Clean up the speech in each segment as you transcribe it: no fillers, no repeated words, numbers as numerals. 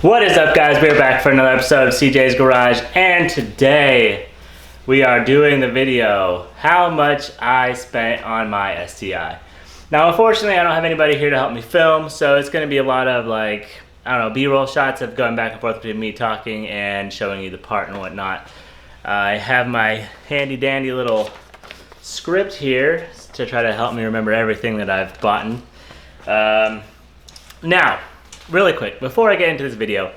What is up, guys? We're back for another episode of CJ's Garage, and today we are doing the video how much I spent on my STI. Now, unfortunately, I don't have anybody here to help me film, so it's going to be a lot of B-roll shots of going back and forth between me talking and showing you the part and whatnot. I have my handy dandy little script here to try to help me remember everything that I've bought. Now, really quick, before I get into this video,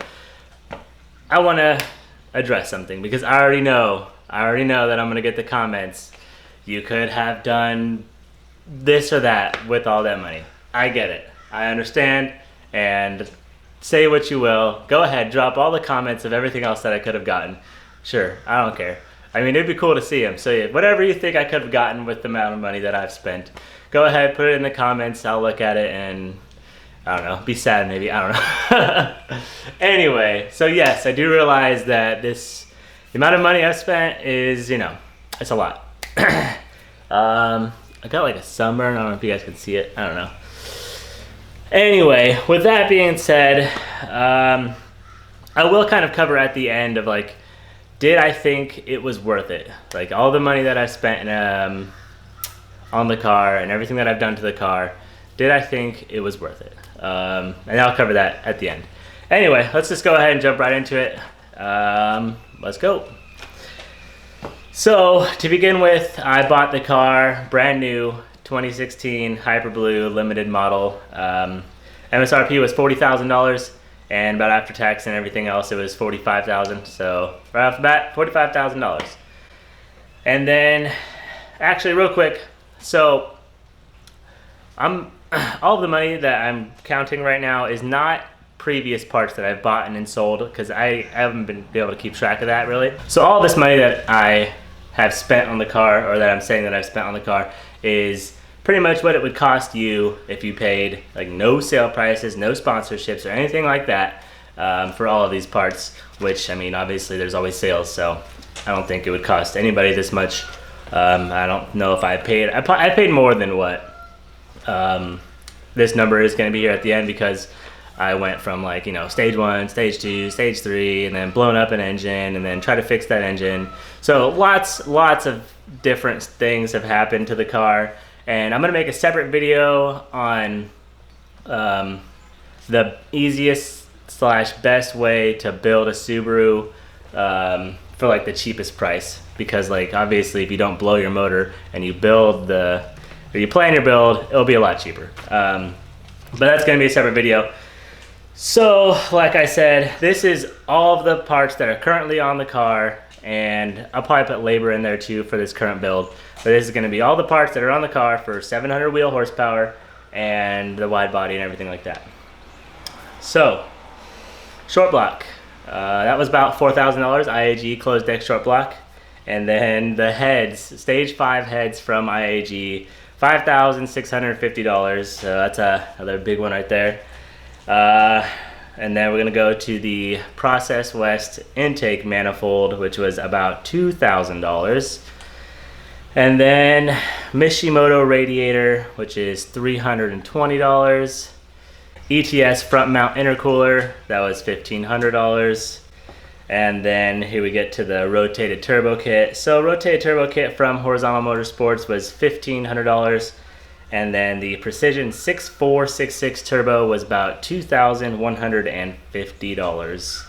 I want to address something because I already know that I'm going to get the comments. You could have done this or that with all that money. I get it. I understand, and say what you will. Go ahead, drop all the comments of everything else that I could have gotten. Sure, I don't care. I mean, it'd be cool to see them. So yeah, whatever you think I could have gotten with the amount of money that I've spent, go ahead, put it in the comments. I'll look at it and I don't know, be sad maybe, I don't know. Anyway, so yes, I do realize that the amount of money I've spent is, it's a lot. I got like a sunburn, I don't know if you guys can see it, I don't know. Anyway, with that being said, I will kind of cover at the end of did I think it was worth it? Like all the money that I spent on the car and everything that I've done to the car, did I think it was worth it? And I'll cover that at the end. Anyway, let's just go ahead and jump right into it. Let's go. So, to begin with, I bought the car, brand new, 2016 Hyper Blue limited model. MSRP was $40,000, and about after tax and everything else, it was $45,000. So, right off the bat, $45,000. And then, actually, real quick, so all of the money that I'm counting right now is not previous parts that I've bought and sold, because I haven't been able to keep track of that really. So all this money that I have spent on the car, or that I'm saying that I've spent on the car, is pretty much what it would cost you if you paid no sale prices, no sponsorships or anything like that for all of these parts, which I mean obviously there's always sales, so I don't think it would cost anybody this much. I don't know if I paid more than what this number is going to be here at the end, because I went from stage 1, stage 2, stage 3, and then blown up an engine, and then try to fix that engine. So lots of different things have happened to the car, and I'm going to make a separate video on the easiest / best way to build a Subaru for the cheapest price, because obviously if you don't blow your motor and you you plan your build, it'll be a lot cheaper. But that's gonna be a separate video. So, like I said, this is all of the parts that are currently on the car, and I'll probably put labor in there too for this current build. But this is gonna be all the parts that are on the car for 700 wheel horsepower and the wide body and everything like that. So, short block. That was about $4,000, IAG closed deck short block. And then the heads, stage 5 heads from IAG, $5,650, so that's another big one right there. And then we're gonna go to the Process West intake manifold, which was about $2,000. And then Mishimoto radiator, which is $320. ETS front mount intercooler, that was $1,500. And then here we get to the rotated turbo kit. So rotated turbo kit from Horizontal Motorsports was $1,500. And then the Precision 6466 turbo was about $2,150.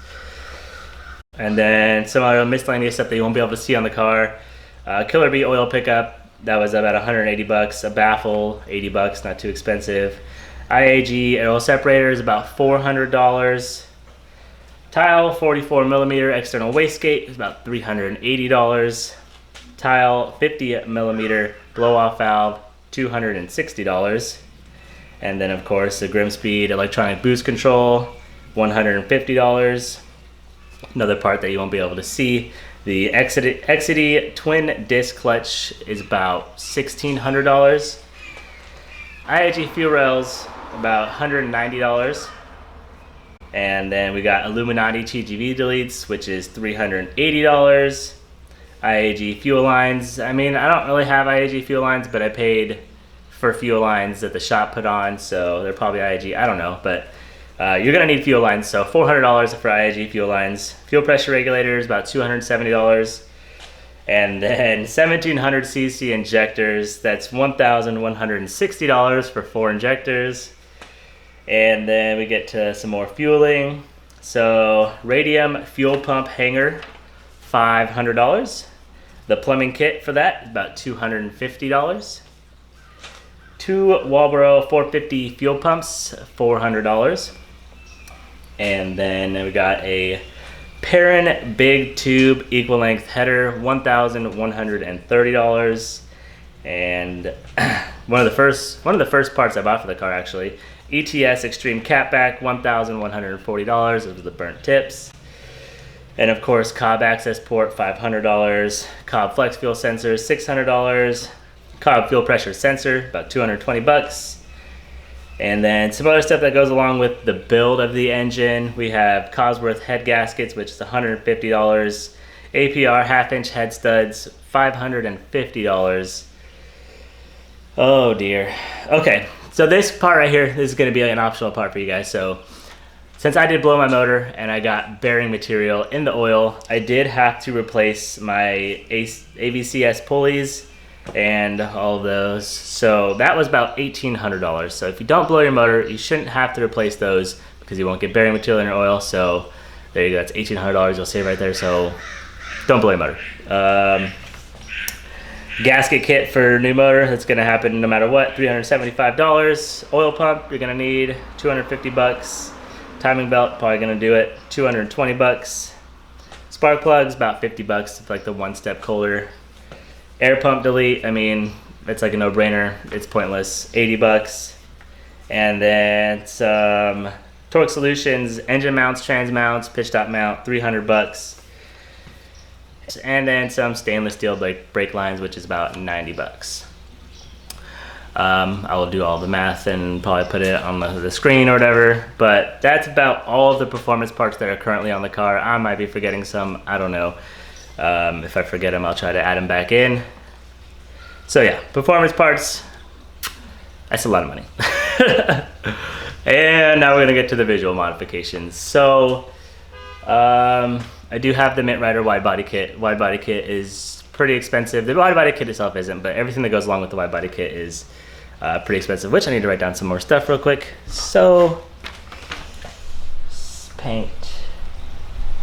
And then some other miscellaneous stuff that you won't be able to see on the car. Killer Bee oil pickup, that was about $180. A baffle, $80, not too expensive. IAG oil separator is about $400. Tile, 44 millimeter external wastegate is about $380. Tile, 50 millimeter blow off valve, $260. And then of course the Grimspeed electronic boost control, $150. Another part that you won't be able to see. The Exidy twin disc clutch is about $1,600. IAG fuel rails, about $190. And then we got Illuminati TGV deletes, which is $380. IAG fuel lines. I mean, I don't really have IAG fuel lines, but I paid for fuel lines that the shop put on, so they're probably IAG. I don't know, but You're gonna need fuel lines, so $400 for IAG fuel lines. Fuel pressure regulators, about $270. And then 1700 cc injectors, that's $1,160 for 4 injectors. And then we get to some more fueling. So radium fuel pump hanger, $500. The plumbing kit for that, about $250. 2 Walbro 450 fuel pumps, $400. And then we got a Perrin big tube equal length header, $1,130. And one of the first parts I bought for the car, actually, ETS Extreme Catback, $1,140. Those are the burnt tips. And of course, Cobb access port, $500. Cobb flex fuel sensor, $600. Cobb fuel pressure sensor, about 220 bucks. And then some other stuff that goes along with the build of the engine. We have Cosworth head gaskets, which is $150. APR half-inch head studs, $550. Oh dear. Okay, so this part right here, this is gonna be an optional part for you guys. So since I did blow my motor and I got bearing material in the oil, I did have to replace my AVCS pulleys and all of those. So that was about $1,800. So if you don't blow your motor, you shouldn't have to replace those because you won't get bearing material in your oil. So there you go, that's $1,800 you'll save right there. So don't blow your motor. Gasket kit for new motor, that's gonna happen no matter what, $375. Oil pump, you're gonna need 250 bucks. Timing belt, probably gonna do it, 220 bucks. Spark plugs, about 50 bucks, like the one step colder. Air pump delete, I mean, it's like a no-brainer. It's pointless, 80 bucks. And then some Torque Solutions, engine mounts, trans mounts, pitch stop mount, 300 bucks. And then some stainless steel brake lines, which is about 90 bucks. I will do all the math and probably put it on the screen or whatever, but that's about all of the performance parts that are currently on the car. I might be forgetting some, I don't know. If I forget them, I'll try to add them back in. So yeah, performance parts, that's a lot of money. And now we're gonna get to the visual modifications. So I do have the Mint Rider wide body kit. Wide body kit is pretty expensive. The wide body kit itself isn't, but everything that goes along with the wide body kit is pretty expensive, which I need to write down some more stuff real quick. So paint,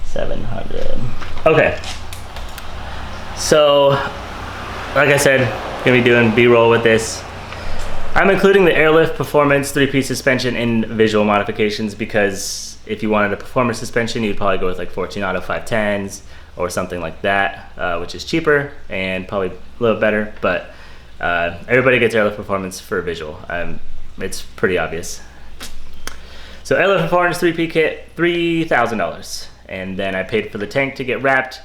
700. Okay. So, like I said, gonna be doing B-roll with this. I'm including the Airlift Performance 3-piece suspension in visual modifications because if you wanted a performance suspension, you'd probably go with like 14 Auto 510s or something like that, which is cheaper and probably a little better, but everybody gets Airlift Performance for visual. It's pretty obvious. So Airlift Performance 3P kit, $3,000. And then I paid for the tank to get wrapped,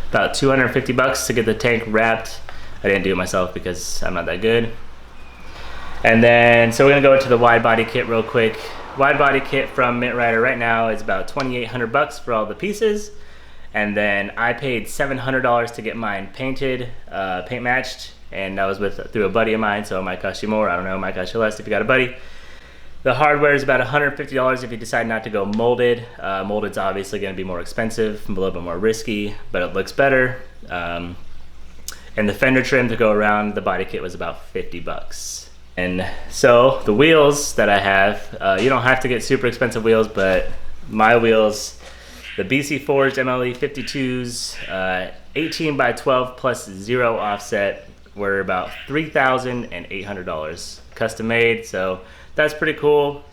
about 250 bucks to get the tank wrapped. I didn't do it myself because I'm not that good. And then, so we're gonna go into the wide body kit real quick. Wide body kit from Mint Rider right now is about 2,800 bucks for all the pieces. And then I paid $700 to get mine painted, paint matched. And that was through a buddy of mine, so it might cost you more. I don't know, it might cost you less if you got a buddy. The hardware is about $150 if you decide not to go molded. Molded's obviously gonna be more expensive, a little bit more risky, but it looks better. And the fender trim to go around the body kit was about 50 bucks. And so the wheels that I have, you don't have to get super expensive wheels, but my wheels, the BC Forged MLE 52s, 18 by 12 plus 0 offset, were about $3,800. Custom made, so that's pretty cool.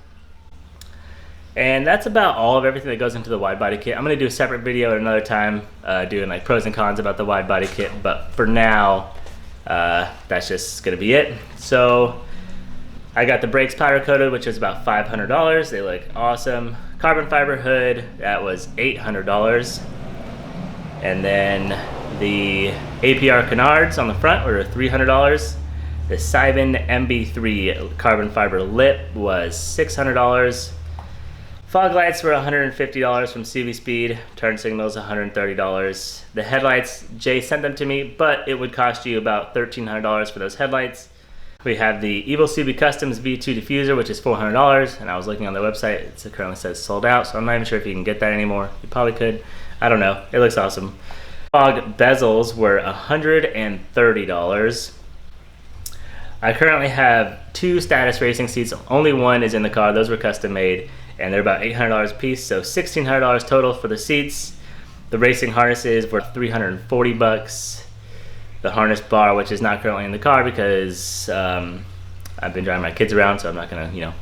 And that's about all of everything that goes into the wide body kit. I'm gonna do a separate video at another time doing like pros and cons about the wide body kit, but for now, that's just gonna be it. So I got the brakes powder coated, which is about $500. They look awesome. Carbon fiber hood, that was $800. And then the APR canards on the front were $300. The Simon MB3 carbon fiber lip was $600. Fog lights were $150 from CV Speed. Turn signals $130. The headlights, Jay sent them to me, but it would cost you about $1,300 for those headlights. We have the Evil Subi Customs V2 diffuser, which is $400, and I was looking on their website. It currently says sold out, so I'm not even sure if you can get that anymore. You probably could. I don't know. It looks awesome. Fog bezels were $130. I currently have 2 status racing seats. Only one is in the car. Those were custom made, and they're about $800 a piece, so $1,600 total for the seats. The racing harnesses were $340. The harness bar, which is not currently in the car because I've been driving my kids around, so I'm not gonna,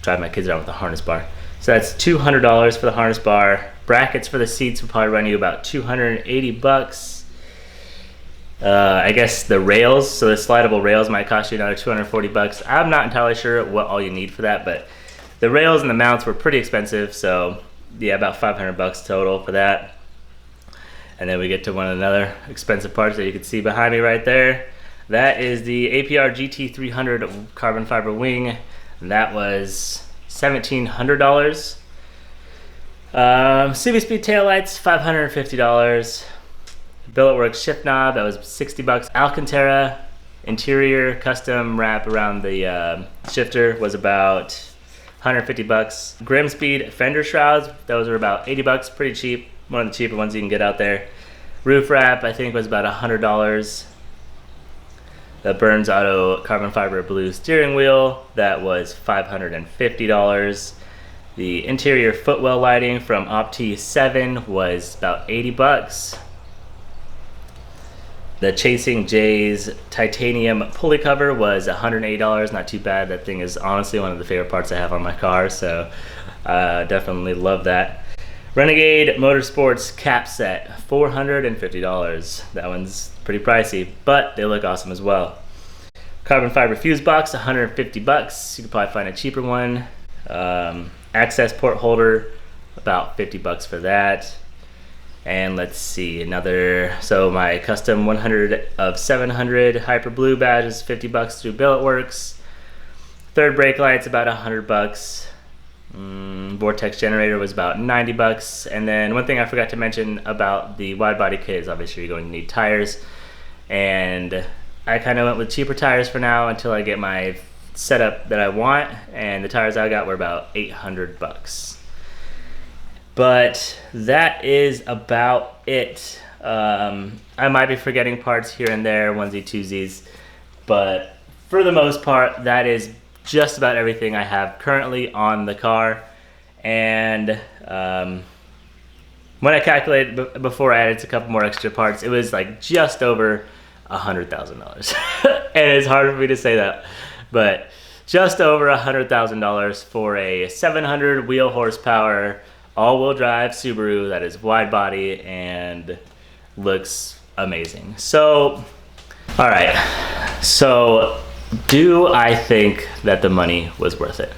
drive my kids around with a harness bar. So that's $200 for the harness bar. Brackets for the seats will probably run you about $280. I guess the rails, so the slidable rails might cost you another $240. I'm not entirely sure what all you need for that, but the rails and the mounts were pretty expensive, so yeah, about $500 total for that. And then we get to one of the other expensive parts that you can see behind me right there. That is the APR GT300 carbon fiber wing. And that was $1,700. Subi Speed taillights, $550. Billetworks shift knob, that was $60. Alcantara interior custom wrap around the shifter was about $150. Grimspeed fender shrouds, those are about $80, pretty cheap. One of the cheaper ones you can get out there. Roof wrap, I think, was about $100. The Burns Auto carbon fiber blue steering wheel, that was $550. The interior footwell lighting from Opti 7 was about $80. The Chasing J's titanium pulley cover was $180, not too bad. That thing is honestly one of the favorite parts I have on my car, so definitely love that. Renegade Motorsports cap set, $450. That one's pretty pricey, but they look awesome as well. Carbon fiber fuse box, $150. You could probably find a cheaper one. Access port holder, about $50 for that. And let's see, so my custom 100 of 700 Hyper Blue badge is $50 through Billetworks. Third brake light's about $100. Vortex generator was about $90. And then one thing I forgot to mention about the wide body kit is obviously you're going to need tires. And I kind of went with cheaper tires for now until I get my setup that I want. And the tires I got were about $800. But that is about it. I might be forgetting parts here and there, onesie twosies. But for the most part, that is just about everything I have currently on the car. And when I calculated before I added a couple more extra parts, it was like just over $100,000. And it's hard for me to say that, but just over $100,000 for a 700 wheel horsepower all-wheel drive Subaru that is wide body and looks amazing. So, all right, so do I think that the money was worth it?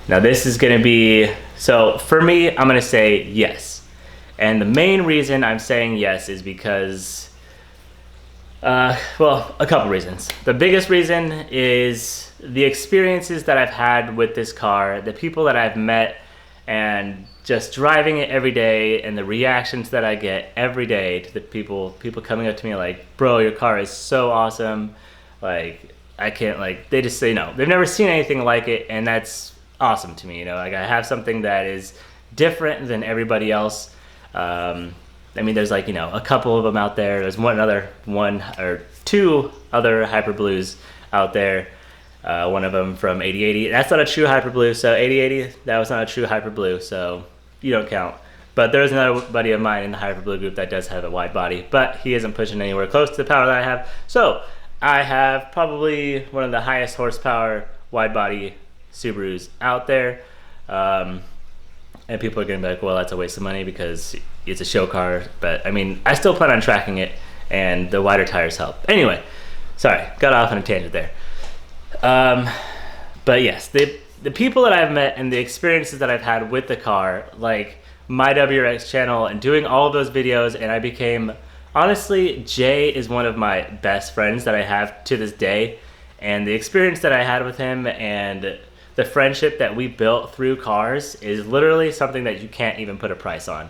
Now this is gonna be, so for me, I'm gonna say yes. And the main reason I'm saying yes is because, well, a couple reasons. The biggest reason is the experiences that I've had with this car, the people that I've met, and just driving it every day, and the reactions that I get every day to the people coming up to me like, bro, your car is so awesome. Like, I can't, like, they just say no. They've never seen anything like it, and that's awesome to me, like I have something that is different than everybody else. I mean, there's like, a couple of them out there. There's one or two other Hyper Blues out there. One of them from 8080. That's not a true Hyper Blue, so 8080, that was not a true Hyper Blue, so you don't count. But there's another buddy of mine in the Hyper Blue group that does have a wide body, but he isn't pushing anywhere close to the power that I have. So I have probably one of the highest horsepower wide body Subarus out there. And people are gonna be like, well, that's a waste of money because it's a show car. But I mean, I still plan on tracking it, and the wider tires help. Anyway, sorry, got off on a tangent there. But yes, the people that I've met and the experiences that I've had with the car, like my WRX channel and doing all of those videos, and I became, honestly, Jay is one of my best friends that I have to this day. And the experience that I had with him and the friendship that we built through cars is literally something that you can't even put a price on.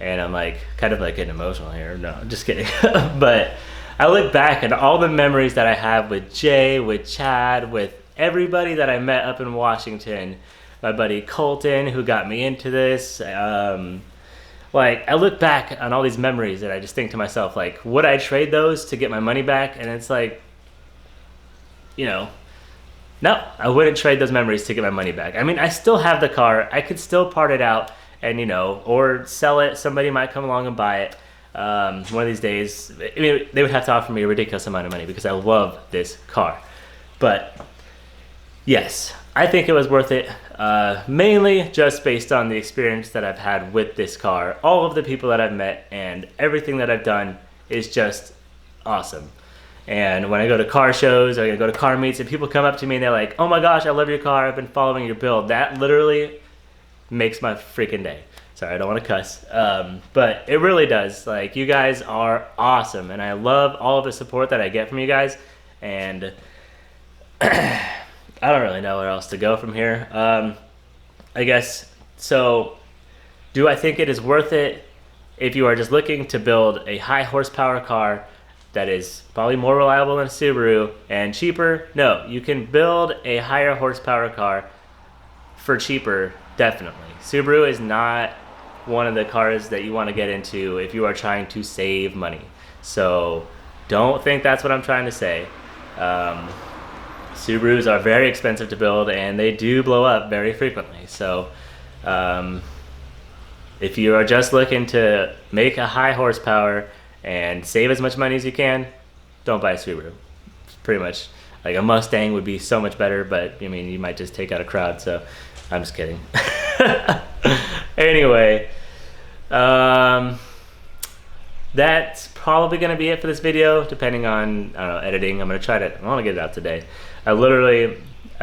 And I'm like, kind of like getting emotional here. No, I'm just kidding. But I look back at all the memories that I have with Jay, with Chad, with everybody that I met up in Washington. My buddy Colton, who got me into this. Like, I look back on all these memories and I just think to myself, like, would I trade those to get my money back? And it's like, you know, no, I wouldn't trade those memories to get my money back. I mean, I still have the car. I could still part it out and, you know, or sell it. Somebody might come along and buy it. One of these days, I mean, they would have to offer me a ridiculous amount of money because I love this car. But yes, I think it was worth it, mainly just based on the experience that I've had with this car. All of the people that I've met and everything that I've done is just awesome. And when I go to car shows, or I go to car meets, and people come up to me and they're like, oh my gosh, I love your car, I've been following your build. That literally makes my freaking day. Sorry, I don't want to cuss. But it really does. Like, you guys are awesome. And I love all of the support that I get from you guys. And I don't really know where else to go from here. I guess, so do I think it is worth it if you are just looking to build a high horsepower car that is probably more reliable than a Subaru and cheaper? No, you can build a higher horsepower car for cheaper, definitely. Subaru is not one of the cars that you want to get into if you are trying to save money. So don't think that's what I'm trying to say. Subarus are very expensive to build and they do blow up very frequently. So if you are just looking to make a high horsepower and save as much money as you can, don't buy a Subaru. It's pretty much, like, a Mustang would be so much better, but I mean, you might just take out a crowd, so I'm just kidding. Anyway, that's probably gonna be it for this video, depending on, I don't know, editing. I want to get it out today. I've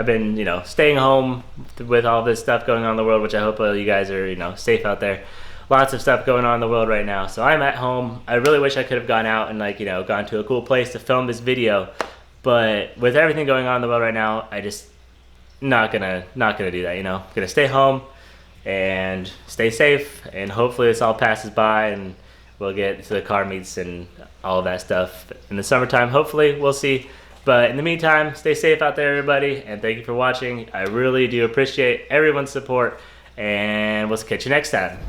been, you know, staying home with all this stuff going on in the world, which I hope you guys are, you know, safe out there. Lots of stuff going on in the world right now. So I'm at home. I really wish I could have gone out and, like, you know, gone to a cool place to film this video. But with everything going on in the world right now, I just not gonna do that, you know. I'm gonna stay home and stay safe, and hopefully this all passes by and we'll get to the car meets and all of that stuff in the summertime. Hopefully, we'll see. But in the meantime, stay safe out there, everybody, and thank you for watching. I really do appreciate everyone's support, and we'll catch you next time.